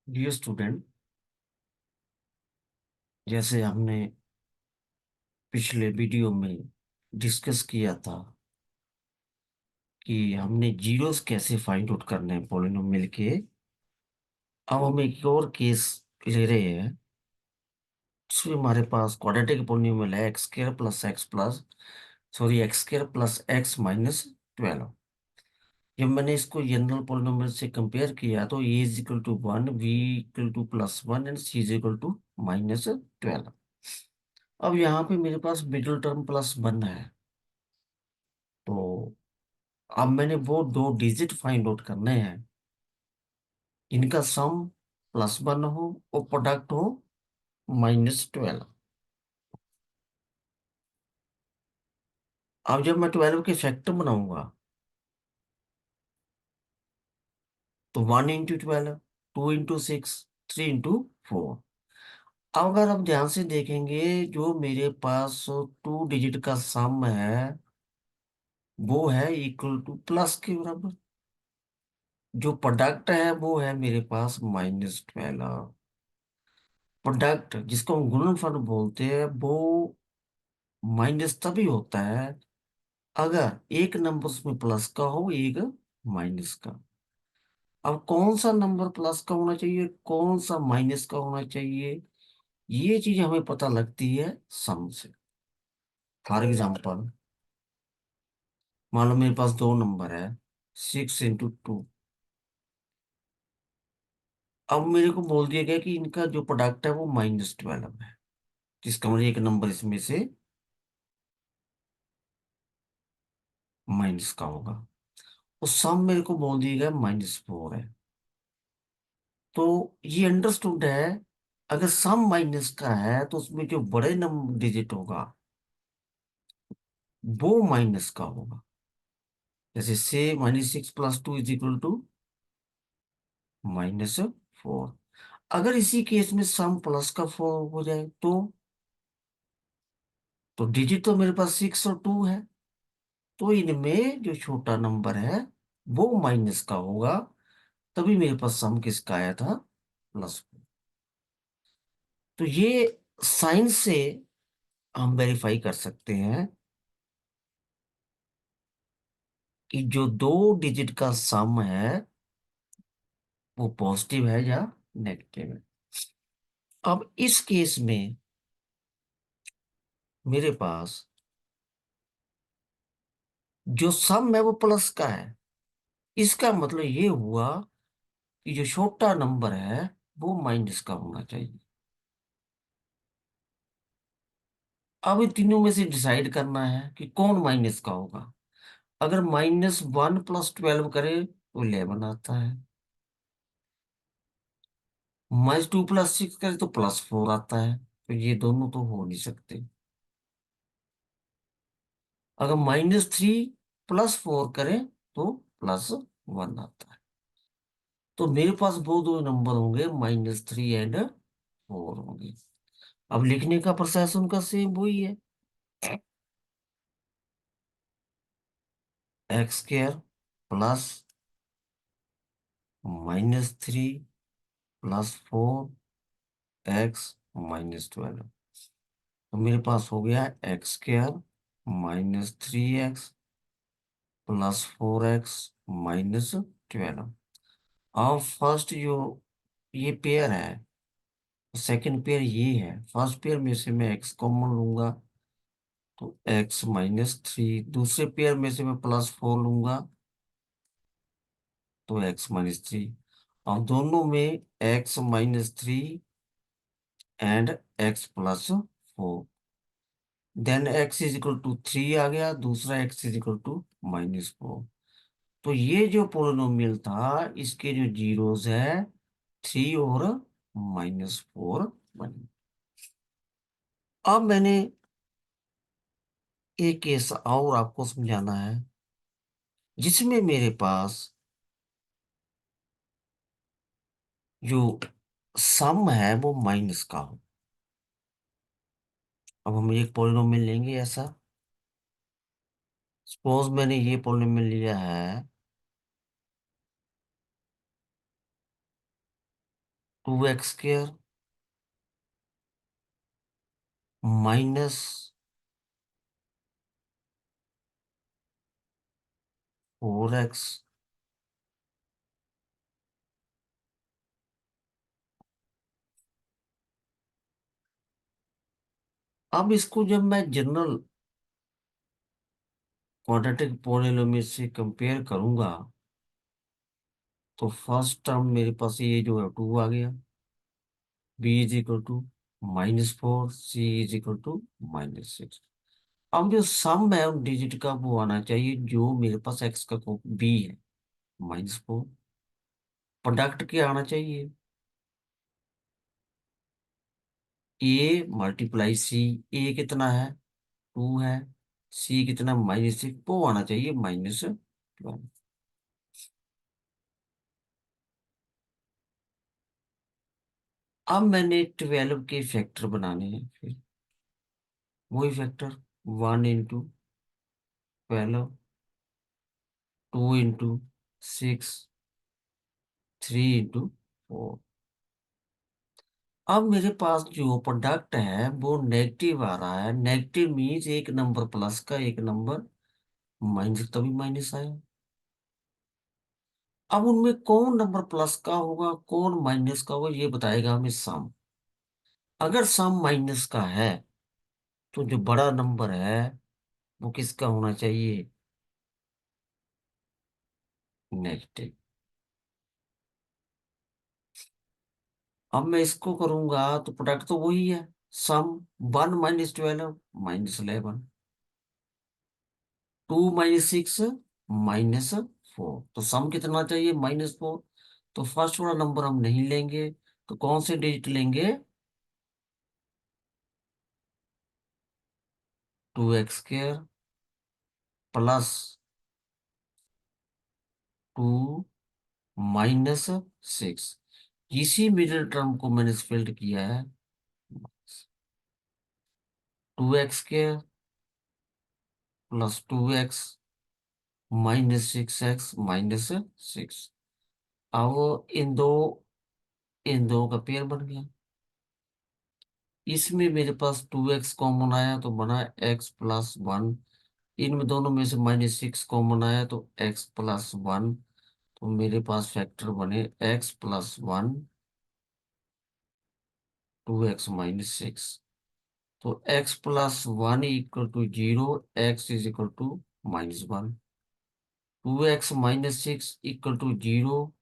Dear student, जैसे हमने पिछले वीडियो में डिस्कस किया था कि हमने जीरोस कैसे फाइंड आउट करने हैं पॉलिनोमियल के। अब हम एक और केस ले रहे हैं। उसमें हमारे पास क्वाड्रेटिक पॉलिनोमियल है x square plus x plus sorry x square plus x minus 12। जब मैंने इसको जनरल पॉलिनोमियल से कंपेयर किया तो A is equal to 1, B equal to +1 and C is equal to -12। अब यहाँ पे मेरे पास मिडिल टर्म +1 है। तो अब मैंने वो दो डिजिट फाइंड आउट करने हैं, इनका सम +1 हो और प्रोडक्ट हो -12। अब जब मैं 12 के फैक्टर बनाऊंगा तो 1 × 12, 2 × 6, 3 × 4। अब अगर आप ध्यान से देखेंगे, जो मेरे पास टू डिजिट का सम है वो है इक्वल टू प्लस के बराबर। जो प्रोडक्ट है वो है मेरे पास -12। प्रोडक्ट जिसको हम गुणनफल बोलते हैं वो माइनस तभी होता है अगर एक नंबर उसमें प्लस का हो, एक माइनस का। अब कौन सा नंबर प्लस का होना चाहिए, कौन सा माइनस का होना चाहिए, ये चीज हमें पता लगती है सम से। फॉर एग्जाम्पल, मान लो मेरे पास दो नंबर है, 6 × 2। अब मेरे को बोल दिया गया कि इनका जो प्रोडक्ट है वो -12 है, जिसका मतलब एक नंबर इसमें से माइनस का होगा। और सम मेरे को बोल दिया गया -4 है। तो ये अंडरस्टूड है, अगर सम माइनस का है तो उसमें जो बड़े नंबर डिजिट होगा वो माइनस का होगा। जैसे से -6 + 2 इज इक्वल टू -4। अगर इसी केस में सम प्लस का 4 हो जाए तो डिजिट तो मेरे पास 6 और 2 है। तो इनमें जो छोटा नंबर है वो माइनस का होगा। तभी मेरे पास सम किसका आया था, +4। तो ये साइंस से हम वेरीफाई कर सकते हैं कि जो दो डिजिट का सम है वो पॉजिटिव है या नेगेटिव है। अब इस केस में मेरे पास जो सम है वो प्लस का है। इसका मतलब ये हुआ कि जो छोटा नंबर है वो माइनस का होना चाहिए। अब इन तीनों में से डिसाइड करना है कि कौन माइनस का होगा। अगर -1 + 12 करे तो 11 आता है। -2 + 6 करे तो +4 आता है। तो ये दोनों तो हो नहीं सकते। अगर -3 + 4 करें तो +1 आता है। तो मेरे पास वो दो नंबर होंगे, -3 एंड 4 होंगे। अब लिखने का प्रोसेस उनका सेम वही है। x² plus -3 + 4x - 12। तो मेरे पास हो गया x² -3x +4x - 12। अब फर्स्ट जो ये पेयर है, सेकंड पेयर ये है। फर्स्ट पेयर में से मैं x कॉमन लूंगा तो x - 3। दूसरे पेयर में से मैं +4 लूंगा तो x - 3। और दोनों में x - 3 and x + 4। Then x = 3 आ गया, दूसरा x = -4। तो ये जो पोलिनोमियल था इसके जो जीरोस है 3 और -4 बने। अब मैंने एक केस और आपको समझाना है जिसमें मेरे पास जो सम है वो माइनस का हो। अब हम एक पोलिनोमियल लेंगे ऐसा। सपोज मैंने ये पोलिनोमियल लिया है 2x² माइनस 4x। अब इसको जब मैं जनरल क्वाड्रेटिक पोलिनोमियल से कंपेयर करूंगा तो फर्स्ट टर्म मेरे पास ये जो है 2 आ गया। b = -4, c = -6। अब जो सम है उन डिजिट का वो आना चाहिए जो मेरे पास एक्स का बी है, -4। प्रोडक्ट क्या आना चाहिए? A multiply C. ए कितना है? 2 है। सी कितना? -6। वो आना चाहिए -12। अब मैंने 12 के फैक्टर बनाने हैं फिर। वही फैक्टर 1 × 12, 2 × 6, 3 × 4। अब मेरे पास जो प्रोडक्ट है वो नेगेटिव आ रहा है। नेगेटिव मीन्स एक नंबर प्लस का, एक नंबर माइनस, तभी माइनस आया। अब उनमें कौन नंबर प्लस का होगा, कौन माइनस का होगा, ये बताएगा हमें सम। अगर सम माइनस का है तो जो बड़ा नंबर है वो किसका होना चाहिए? नेगेटिव। अब मैं इसको करूंगा तो प्रोडक्ट तो वही है। सम 1 - 12 -11, 2 - 6 -4। तो सम कितना चाहिए? -4। तो फर्स्ट वाला नंबर हम नहीं लेंगे, तो कौन से डिजिट लेंगे? 2x² +2 - 6। इसी मिडिल टर्म को मैंने स्पेल्ड किया है। 2x² +2x -6x -6। अब इन दो का पेयर बन गया। इसमें मेरे पास 2x कॉमन आया तो बना x+1। इनमें दोनों में से -6 कॉमन आया तो x+1। तो मेरे पास फैक्टर बने x+1, 2x - 6। तो x+1 = 0, x = -1। 2x - 6 = 0,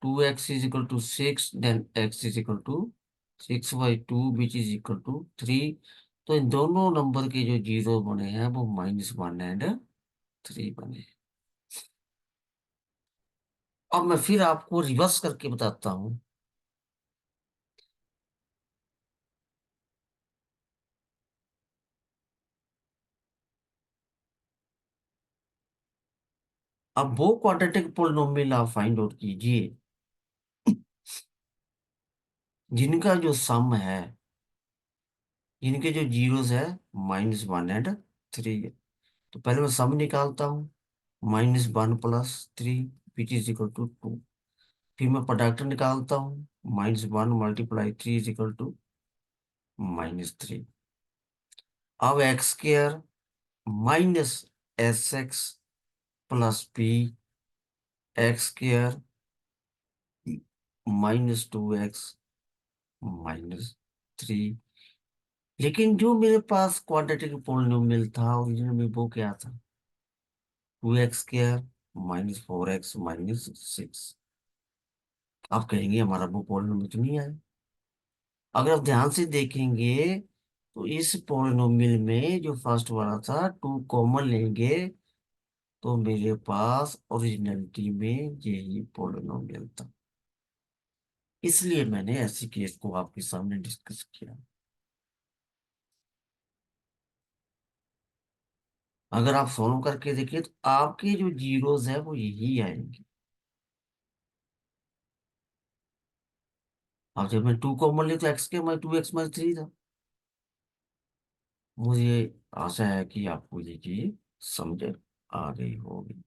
2x = 6, then x = 6/2 which is equal to 3। तो इन दोनों नंबर के जो जीरो बने हैं वो -1 एंड 3 बने हैं। अब मैं फिर आपको रिवर्स करके बताता हूँ। अब वो क्वाड्रेटिक पोलिनोमियल आप फाइंड आउट कीजिए जिनका जो सम है, जिनके जो जीरोस है -1 एंड 3 है। तो पहले मैं सम निकालता हूँ। -1 + 3 विच इज इक्वल टू 2। फिर मैं प्रोडक्ट निकालता हूँ। -1 × 3 इज इक्वल टू -3। अब x² -sx + b x² -2x लेकिन जो मेरे पास क्वाड्रेटिक पोलिनोमियल था ओरिजिनल में वो क्या था? 2x² -4x -6। आप कहेंगे हमारा वो पोलिनोमियल तो नहीं आया। अगर आप ध्यान से देखेंगे तो इस पोलिनोमियल में जो फर्स्ट वाला था 2 कॉमन लेंगे तो मेरे पास ओरिजिनलिटी में यही पोलिनोमियल था। इसलिए मैंने ऐसी केस को आपके सामने डिस्कस किया। अगर आप सॉल्व करके देखिए तो आपके जो जीरोस है वो यही आएंगे। अब जब मैं 2 कॉमन ले तो एक्स के मैं 2x - 3 था। मुझे आशा है कि आपको ये चीज समझ आ गई होगी।